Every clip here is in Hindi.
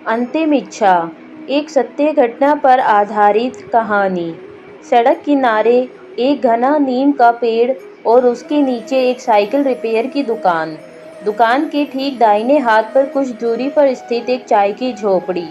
अंतिम इच्छा, एक सत्य घटना पर आधारित कहानी। सड़क किनारे एक घना नीम का पेड़ और उसके नीचे एक साइकिल रिपेयर की दुकान। दुकान के ठीक दाहिने हाथ पर कुछ दूरी पर स्थित एक चाय की झोपड़ी।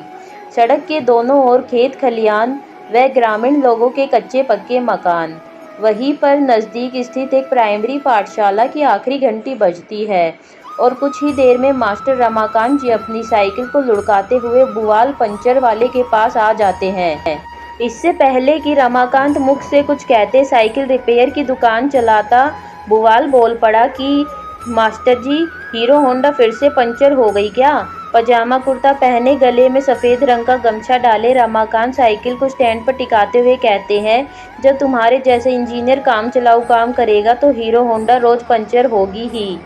सड़क के दोनों ओर खेत खलियान व ग्रामीण लोगों के कच्चे पक्के मकान। वहीं पर नज़दीक स्थित एक प्राइमरी पाठशाला की आखिरी घंटी बजती है और कुछ ही देर में मास्टर रमाकांत जी अपनी साइकिल को लुढ़काते हुए बुवाल पंचर वाले के पास आ जाते हैं। इससे पहले कि रमाकांत मुख से कुछ कहते साइकिल रिपेयर की दुकान चलाता बुवाल बोल पड़ा कि मास्टर जी, हीरो होंडा फिर से पंचर हो गई क्या? पजामा कुर्ता पहने, गले में सफ़ेद रंग का गमछा डाले रमाकांत साइकिल को स्टैंड पर टिकाते हुए कहते हैं, जब तुम्हारे जैसे इंजीनियर काम चलाऊ काम करेगा तो हीरो होंडा रोज पंचर होगी ही।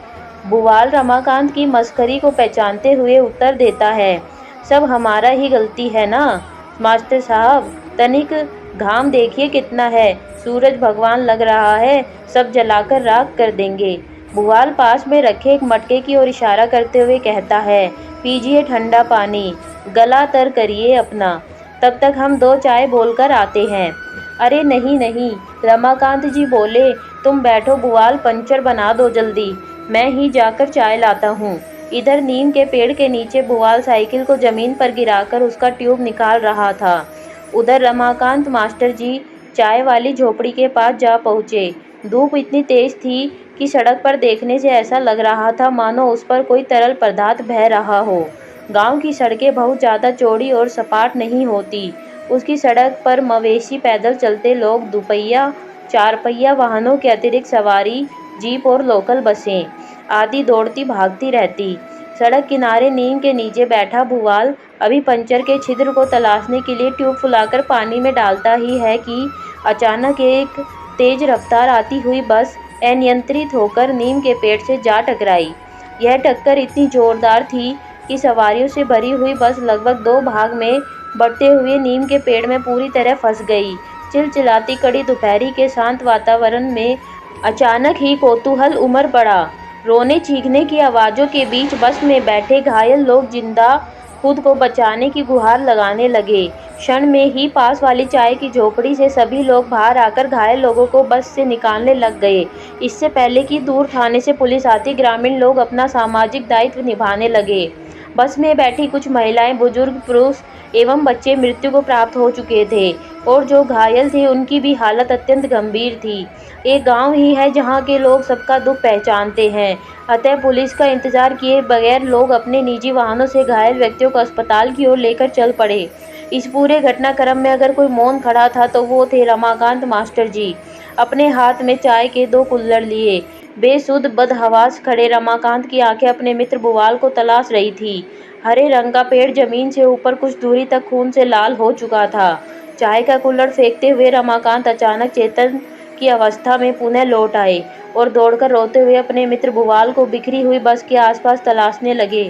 बुवाल रमाकांत की मस्करी को पहचानते हुए उत्तर देता है, सब हमारा ही गलती है ना मास्टर साहब। तनिक घाम देखिए कितना है, सूरज भगवान लग रहा है, सब जलाकर राख कर देंगे। बुवाल पास में रखे एक मटके की ओर इशारा करते हुए कहता है, पीजिए ठंडा पानी, गला तर करिए अपना, तब तक हम 2 चाय बोलकर आते हैं। अरे नहीं नहीं, रमाकांत जी बोले, तुम बैठो बुवाल, पंचर बना दो जल्दी, मैं ही जाकर चाय लाता हूँ। इधर नीम के पेड़ के नीचे बुवाल साइकिल को जमीन पर गिराकर उसका ट्यूब निकाल रहा था। उधर रमाकांत मास्टर जी चाय वाली झोपड़ी के पास जा पहुँचे। धूप इतनी तेज थी कि सड़क पर देखने से ऐसा लग रहा था मानो उस पर कोई तरल पदार्थ बह रहा हो। गांव की सड़कें बहुत ज़्यादा चौड़ी और सपाट नहीं होती। उसकी सड़क पर मवेशी, पैदल चलते लोग, दुपहिया, 4 पहिया वाहनों के अतिरिक्त सवारी, जीप और लोकल बसें आदि दौड़ती भागती रहती। सड़क किनारे नीम के नीचे बैठा बुवाल अभी पंचर के छिद्र को तलाशने के लिए ट्यूब फुलाकर पानी में डालता ही है कि अचानक एक तेज रफ्तार आती हुई बस अनियंत्रित होकर नीम के पेड़ से जा टकराई। यह टक्कर इतनी जोरदार थी कि सवारियों से भरी हुई बस लगभग 2 भाग में बढ़ते हुए नीम के पेड़ में पूरी तरह फंस गई। चिलचिलाती कड़ी दोपहरी के शांत वातावरण में अचानक ही कौतूहल उमड़ पड़ा। रोने चीखने की आवाज़ों के बीच बस में बैठे घायल लोग जिंदा खुद को बचाने की गुहार लगाने लगे। क्षण में ही पास वाली चाय की झोपड़ी से सभी लोग बाहर आकर घायल लोगों को बस से निकालने लग गए। इससे पहले कि दूर थाने से पुलिस आती, ग्रामीण लोग अपना सामाजिक दायित्व निभाने लगे। बस में बैठी कुछ महिलाएं, बुजुर्ग, पुरुष एवं बच्चे मृत्यु को प्राप्त हो चुके थे और जो घायल थे उनकी भी हालत अत्यंत गंभीर थी। एक गांव ही है जहां के लोग सबका दुख पहचानते हैं, अतः पुलिस का इंतजार किए बगैर लोग अपने निजी वाहनों से घायल व्यक्तियों को अस्पताल की ओर लेकर चल पड़े। इस पूरे घटनाक्रम में अगर कोई मौन खड़ा था तो वो थे रमाकांत मास्टर जी, अपने हाथ में चाय के 2 कुल्हड़ लिए बेसुध बदहवास खड़े। रमाकांत की आंखें अपने मित्र बुवाल को तलाश रही थी। हरे रंग का पेड़ जमीन से ऊपर कुछ दूरी तक खून से लाल हो चुका था। चाय का कुल्हड़ फेंकते हुए रमाकांत अचानक चेतन की अवस्था में पुनः लौट आए और दौड़कर रोते हुए अपने मित्र बुवाल को बिखरी हुई बस के आसपास तलाशने लगे।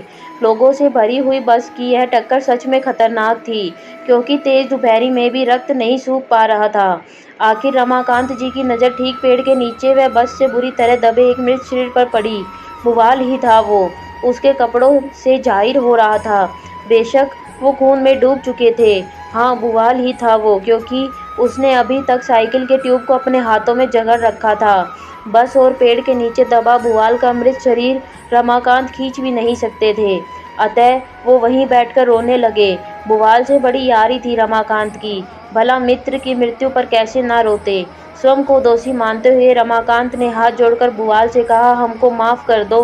लोगों से भरी हुई बस की यह टक्कर सच में खतरनाक थी, क्योंकि तेज दोपहरी में भी रक्त नहीं सूख पा रहा था। आखिर रमाकांत जी की नज़र ठीक पेड़ के नीचे व बस से बुरी तरह दबे एक मृत शरीर पर पड़ी। बुवाल ही था वो, उसके कपड़ों से जाहिर हो रहा था। बेशक वो खून में डूब चुके थे। हाँ, बुवाल ही था वो, क्योंकि उसने अभी तक साइकिल के ट्यूब को अपने हाथों में जकड़ रखा था। बस और पेड़ के नीचे दबा बुवाल का मृत शरीर रमाकांत खींच भी नहीं सकते थे, अतः वो वहीं बैठकर रोने लगे। बुवाल से बड़ी यारी थी रमाकांत की, भला मित्र की मृत्यु पर कैसे ना रोते। स्वयं को दोषी मानते हुए रमाकांत ने हाथ जोड़कर बुवाल से कहा, हमको माफ़ कर दो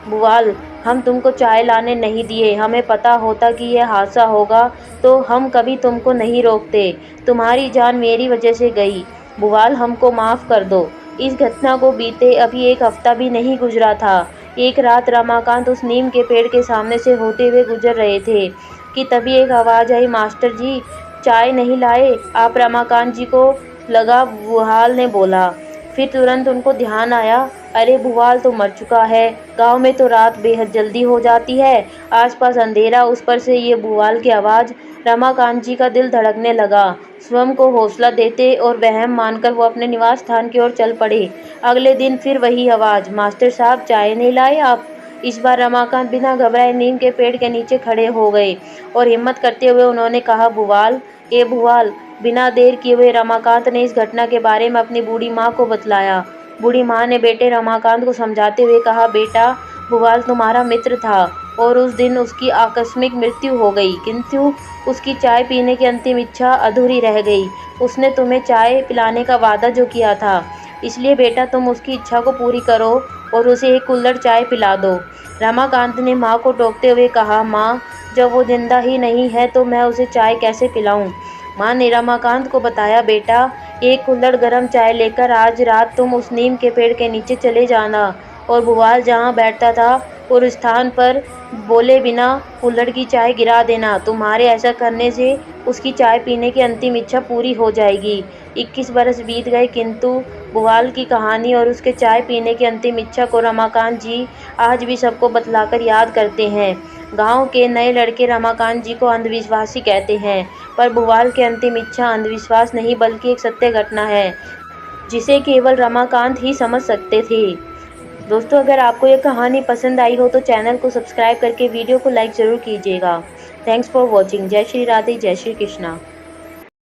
बुवाल, हम तुमको चाय लाने नहीं दिए। हमें पता होता कि यह हादसा होगा तो हम कभी तुमको नहीं रोकते। तुम्हारी जान मेरी वजह से गई। बुवाल, हमको माफ़ कर दो। इस घटना को बीते अभी 1 हफ्ता भी नहीं गुजरा था। एक रात रमाकांत उस नीम के पेड़ के सामने से होते हुए गुजर रहे थे कि तभी एक आवाज़ आई, मास्टर जी चाय नहीं लाए आप? रमाकांत जी को लगा बुवाल ने बोला। फिर तुरंत उनको ध्यान आया, अरे बुवाल तो मर चुका है। गांव में तो रात बेहद जल्दी हो जाती है, आसपास अंधेरा, उस पर से ये बुवाल की आवाज़। रमाकांत जी का दिल धड़कने लगा। स्वयं को हौसला देते और वहम मानकर वो अपने निवास स्थान की ओर चल पड़े। अगले दिन फिर वही आवाज़, मास्टर साहब चाय नहीं लाए आप? इस बार रमाकांत बिना घबराए नीम के पेड़ के नीचे खड़े हो गए और हिम्मत करते हुए उन्होंने कहा, भुवाल, ए भुवाल। बिना देर किए हुए रमाकांत ने इस घटना के बारे में अपनी बूढ़ी माँ को बतलाया। बूढ़ी माँ ने बेटे रमाकांत को समझाते हुए कहा, बेटा, भुवाल तुम्हारा मित्र था और उस दिन उसकी आकस्मिक मृत्यु हो गई, किंतु उसकी चाय पीने की अंतिम इच्छा अधूरी रह गई। उसने तुम्हें चाय पिलाने का वादा जो किया था, इसलिए बेटा तुम उसकी इच्छा को पूरी करो और उसे एक कुल्हड़ चाय पिला दो। रमाकांत ने माँ को टोकते हुए कहा, माँ, जब वो जिंदा ही नहीं है तो मैं उसे चाय कैसे पिलाऊं? माँ ने रमाकांत को बताया, बेटा, एक कुल्हड़ गर्म चाय लेकर आज रात तुम उस नीम के पेड़ के नीचे चले जाना और भुवाल जहाँ बैठता था उस स्थान पर बोले बिना कुल्हड़ की चाय गिरा देना। तुम्हारे ऐसा करने से उसकी चाय पीने की अंतिम इच्छा पूरी हो जाएगी। 21 बरस बीत गए, किंतु भुवाल की कहानी और उसके चाय पीने की अंतिम इच्छा को रमाकांत जी आज भी सबको बतलाकर याद करते हैं। गांव के नए लड़के रमाकांत जी को अंधविश्वासी कहते हैं, पर भुवाल की अंतिम इच्छा अंधविश्वास नहीं बल्कि एक सत्य घटना है, जिसे केवल रमाकांत ही समझ सकते थे। दोस्तों, अगर आपको ये कहानी पसंद आई हो तो चैनल को सब्सक्राइब करके वीडियो को लाइक ज़रूर कीजिएगा। Thanks for watching. जय श्री राधे, जय श्री कृष्णा।